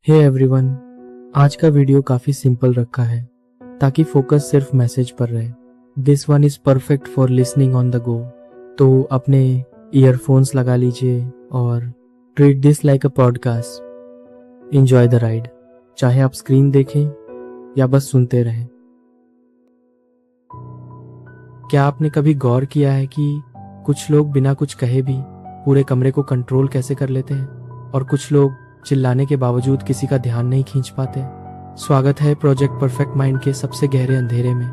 Hey everyone, आज का video काफी सिंपल रखा है ताकि फोकस सिर्फ मैसेज पर रहे। This one is perfect for listening on the go. तो अपने ईयरफोन्स लगा लीजिए और treat this like a podcast. Enjoy the ride, चाहे आप स्क्रीन देखें या बस सुनते रहें। क्या आपने कभी गौर किया है कि कुछ लोग बिना कुछ कहे भी पूरे कमरे को कंट्रोल कैसे कर लेते हैं, और कुछ लोग चिल्लाने के बावजूद किसी का ध्यान नहीं खींच पाते। स्वागत है प्रोजेक्ट परफेक्ट माइंड के सबसे गहरे अंधेरे में।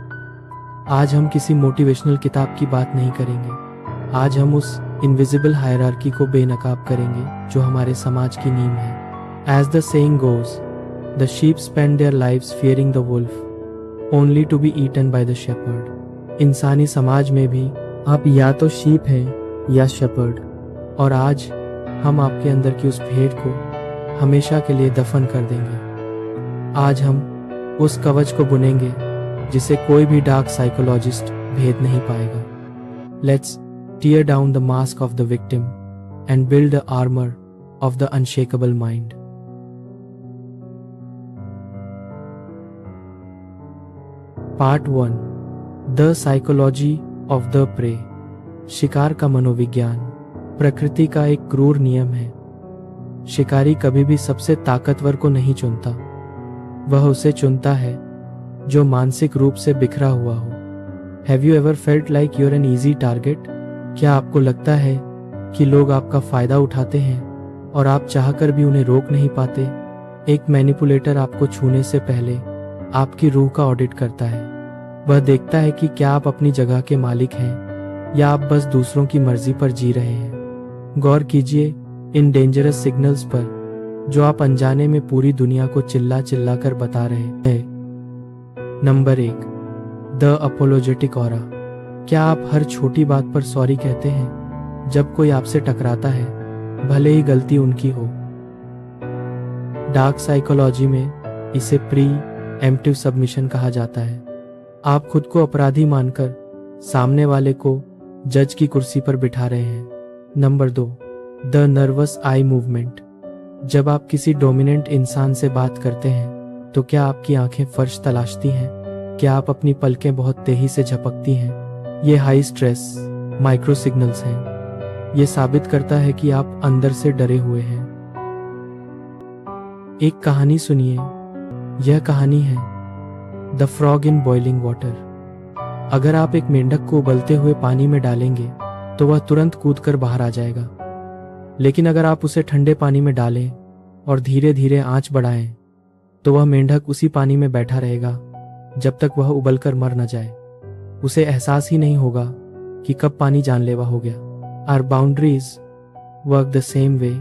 आज हम किसी मोटिवेशनल किताब की बात नहीं करेंगे। आज हम उस इनविजिबल हायरार्की को बेनकाब करेंगे जो हमारे समाज की नींव है। As the saying goes, the sheep spend their lives fearing the wolf only to be eaten by the shepherd. इंसानी समाज में भी आप या तो शीप हैं या शेपर्ड, और आज हम आपके अंदर की उस भेड़ को हमेशा के लिए दफन कर देंगे। आज हम उस कवच को बुनेंगे जिसे कोई भी डार्क साइकोलॉजिस्ट भेद नहीं पाएगा। Let's tear down the mask of the victim and build the armour of the unshakable mind. Part 1, the psychology of the prey. शिकार का मनोविज्ञान प्रकृति का एक क्रूर नियम है। शिकारी कभी भी सबसे ताकतवर को नहीं चुनता, वह उसे चुनता है जो मानसिक रूप से बिखरा हुआ हो। Have you ever felt like you're an easy target? क्या आपको लगता है कि लोग आपका फायदा उठाते हैं और आप चाहकर भी उन्हें रोक नहीं पाते? एक मैनिपुलेटर आपको छूने से पहले आपकी रूह का ऑडिट करता है। वह देखता है कि क्या आप अपनी जगह के मालिक हैं या आप बस दूसरों की मर्जी पर जी रहे हैं। गौर कीजिए इन डेंजरस सिग्नल्स पर जो आप अनजाने में पूरी दुनिया को चिल्ला चिल्ला कर बता रहे हैं। Number 1, the apologetic aura. क्या आप हर छोटी बात पर सॉरी कहते हैं जब कोई आपसे टकराता है, भले ही गलती उनकी हो? डार्क साइकोलॉजी में इसे प्री एम्प्टिव सबमिशन कहा जाता है। आप खुद को अपराधी मानकर सामने वाले को जज की कुर्सी पर बिठा रहे हैं। Number 2, the nervous eye movement. जब आप किसी डोमिनेंट इंसान से बात करते हैं तो क्या आपकी आंखें फर्श तलाशती हैं? क्या आप अपनी पलकें बहुत तेजी से झपकती हैं? ये हाई स्ट्रेस माइक्रो सिग्नल्स हैं। ये साबित करता है कि आप अंदर से डरे हुए हैं। एक कहानी सुनिए। यह कहानी है the frog in boiling water. अगर आप एक मेंढक को उबलते हुए पानी में डालेंगे तो वह तुरंत कूदकर बाहर आ जाएगा, लेकिन अगर आप उसे ठंडे पानी में डालें और धीरे धीरे आंच बढ़ाएं तो वह मेंढक उसी पानी में बैठा रहेगा जब तक वह उबलकर मर न जाए। उसे एहसास ही नहीं होगा कि कब पानी जानलेवा हो गया। Our boundaries work the same way.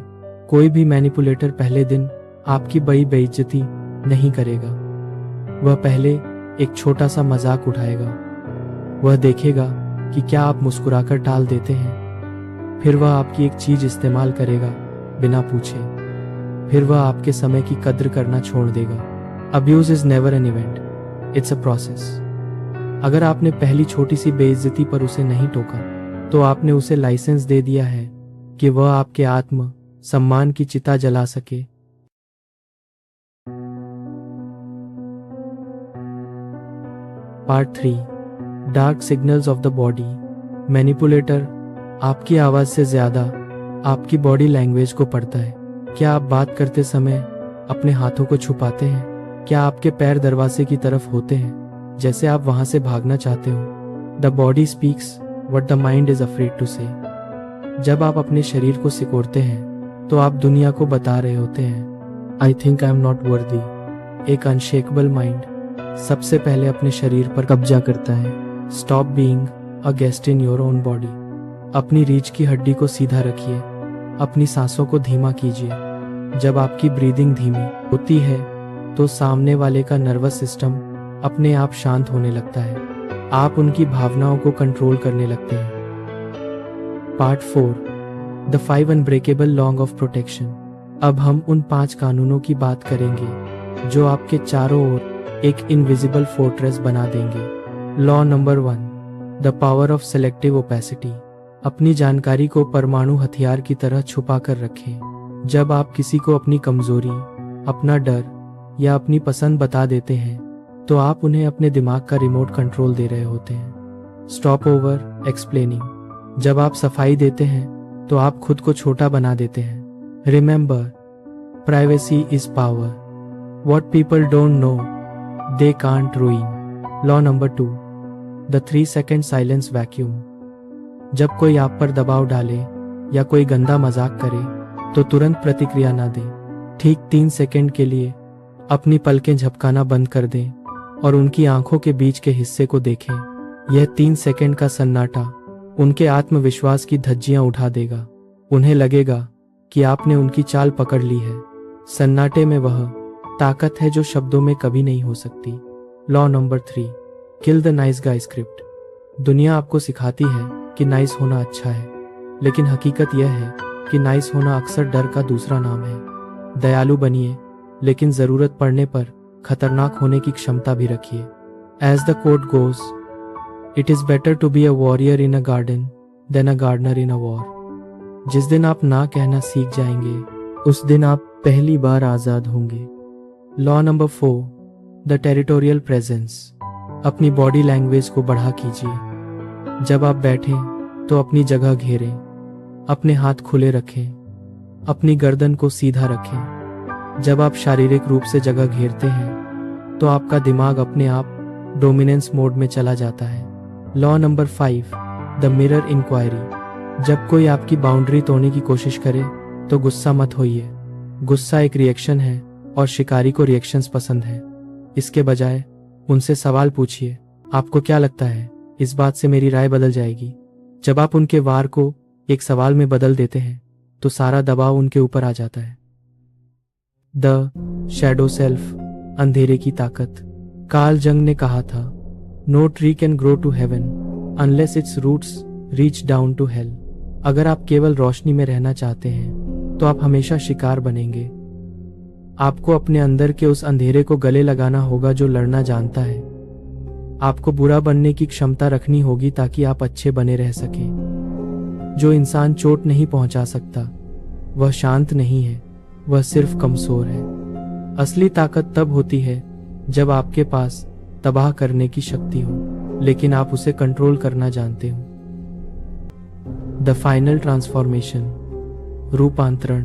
कोई भी मैनिपुलेटर पहले दिन आपकी बड़ी बेइज्जती नहीं करेगा। वह पहले एक छोटा सा मजाक उठाएगा। वह देखेगा कि क्या आप मुस्कुराकर टाल देते हैं। फिर वह आपकी एक चीज इस्तेमाल करेगा बिना पूछे। फिर वह आपके समय की कद्र करना छोड़ देगा। Abuse is never an event, it's a process. अगर आपने पहली छोटी सी बेइज्जती पर उसे नहीं टोका तो आपने उसे लाइसेंस दे दिया है कि वह आपके आत्म सम्मान की चिता जला सके। Part 3, dark signals of the body. Manipulator आपकी आवाज से ज्यादा आपकी बॉडी लैंग्वेज को पढ़ता है। क्या आप बात करते समय अपने हाथों को छुपाते हैं? क्या आपके पैर दरवाजे की तरफ होते हैं जैसे आप वहां से भागना चाहते हो? The body speaks what the mind is afraid to say. जब आप अपने शरीर को सिकोड़ते हैं तो आप दुनिया को बता रहे होते हैं, I think I am not worthy. एक अनशेकेबल माइंड सबसे पहले अपने शरीर पर कब्जा करता है। Stop being a guest in your own body. अपनी रीढ़ की हड्डी को सीधा रखिए। अपनी सांसों को धीमा कीजिए। जब आपकी ब्रीदिंग धीमी होती है तो सामने वाले का नर्वस सिस्टम अपने आप शांत होने लगता है। आप उनकी भावनाओं को कंट्रोल करने लगते हैं। Part 4, the 5 unbreakable law of protection. अब हम उन 5 कानूनों की बात करेंगे जो आपके चारों ओर एक इनविजिबल फोर्ट्रेस बना देंगे। Law number 1, the power of selective opacity. अपनी जानकारी को परमाणु हथियार की तरह छुपा कर रखें। जब आप किसी को अपनी कमजोरी अपना डर या अपनी पसंद बता देते हैं तो आप उन्हें अपने दिमाग का रिमोट कंट्रोल दे रहे होते हैं। Stop over explaining. जब आप सफाई देते हैं तो आप खुद को छोटा बना देते हैं। Remember, privacy is power. What people don't know they can't रूइन। Law number 2, the 3 second silence vacuum. जब कोई आप पर दबाव डाले या कोई गंदा मजाक करे तो तुरंत प्रतिक्रिया ना दें। ठीक 3 सेकेंड के लिए अपनी पलकें झपकाना बंद कर दें और उनकी आंखों के बीच के हिस्से को देखें। यह 3 सेकेंड का सन्नाटा उनके आत्मविश्वास की धज्जियां उठा देगा। उन्हें लगेगा कि आपने उनकी चाल पकड़ ली है। सन्नाटे में वह ताकत है जो शब्दों में कभी नहीं हो सकती। Law number 3, kill the nice guy script. दुनिया आपको सिखाती है कि नाइस होना अच्छा है, लेकिन हकीकत यह है कि नाइस होना अक्सर डर का दूसरा नाम है। दयालु बनिए, लेकिन जरूरत पड़ने पर खतरनाक होने की क्षमता भी रखिए। As the quote goes, it is better to be a warrior in a garden than a gardener in a war. जिस दिन आप ना कहना सीख जाएंगे उस दिन आप पहली बार आजाद होंगे। Law number 4, the territorial presence. अपनी बॉडी लैंग्वेज को बढ़ा कीजिए। जब आप बैठें तो अपनी जगह घेरें, अपने हाथ खुले रखें, अपनी गर्दन को सीधा रखें। जब आप शारीरिक रूप से जगह घेरते हैं तो आपका दिमाग अपने आप डोमिनेंस मोड में चला जाता है। Law number 5, the mirror inquiry. जब कोई आपकी बाउंड्री तोड़ने की कोशिश करे तो गुस्सा मत होइए। गुस्सा एक रिएक्शन है और शिकारी को रिएक्शंस पसंद है। इसके बजाय उनसे सवाल पूछिए, आपको क्या लगता है इस बात से मेरी राय बदल जाएगी? जब आप उनके वार को एक सवाल में बदल देते हैं तो सारा दबाव उनके ऊपर आ जाता है। द शैडो सेल्फ, अंधेरे की ताकत। कार्ल जंग ने कहा था, no tree can grow to heaven unless its roots reach down to hell. अगर आप केवल रोशनी में रहना चाहते हैं तो आप हमेशा शिकार बनेंगे। आपको अपने अंदर के उस अंधेरे को गले लगाना होगा जो लड़ना जानता है। आपको बुरा बनने की क्षमता रखनी होगी ताकि आप अच्छे बने रह सकें। जो इंसान चोट नहीं पहुंचा सकता वह शांत नहीं है, वह सिर्फ कमजोर है। असली ताकत तब होती है जब आपके पास तबाह करने की शक्ति हो, लेकिन आप उसे कंट्रोल करना जानते हो। द फाइनल ट्रांसफॉर्मेशन, रूपांतरण।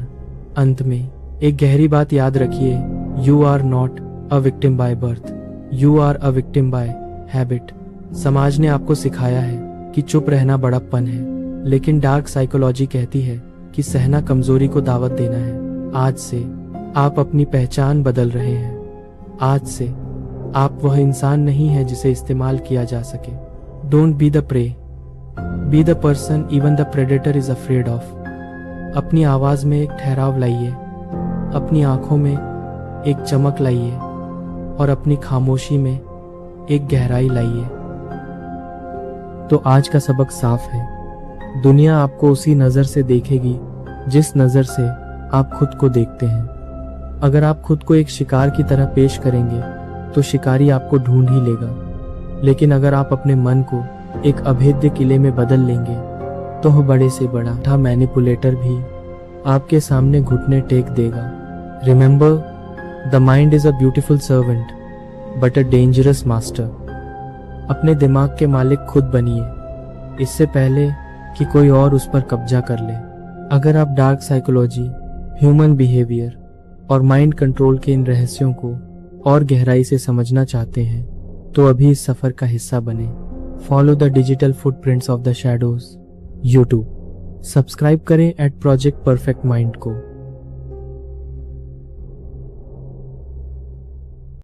अंत में एक गहरी बात याद रखिए, you are not a victim by birth, you are a victim by habit. समाज ने आपको सिखाया है कि चुप रहना बड़प्पन है, लेकिन डार्क साइकोलॉजी कहती है कि सहना कमजोरी को दावत देना है। आज से आप अपनी पहचान बदल रहे हैं। आज से आप वह इंसान नहीं है जिसे इस्तेमाल किया जा सके। Don't be the prey, be the person even the predator is afraid of. अपनी आवाज में एक ठहराव लाइए, अपनी आंखों में एक चमक लाइए और अपनी खामोशी में एक गहराई लाइए। तो आज का सबक साफ है, दुनिया आपको उसी नजर से देखेगी जिस नजर से आप खुद को देखते हैं। अगर आप खुद को एक शिकार की तरह पेश करेंगे तो शिकारी आपको ढूंढ ही लेगा, लेकिन अगर आप अपने मन को एक अभेद्य किले में बदल लेंगे तो वह बड़े से बड़ा मैनिपुलेटर भी आपके सामने घुटने टेक देगा। Remember, the mind is a beautiful servant but a dangerous master. अपने दिमाग के मालिक खुद बनिए, इससे पहले कि कोई और उस पर कब्जा कर ले। अगर आप डार्क साइकोलॉजी, ह्यूमन बिहेवियर और माइंड कंट्रोल के इन रहस्यों को और गहराई से समझना चाहते हैं तो अभी इस सफर का हिस्सा बने। Follow the digital footprints of the shadows YouTube. Subscribe करें @प्रोजेक्ट परफेक्ट माइंड को।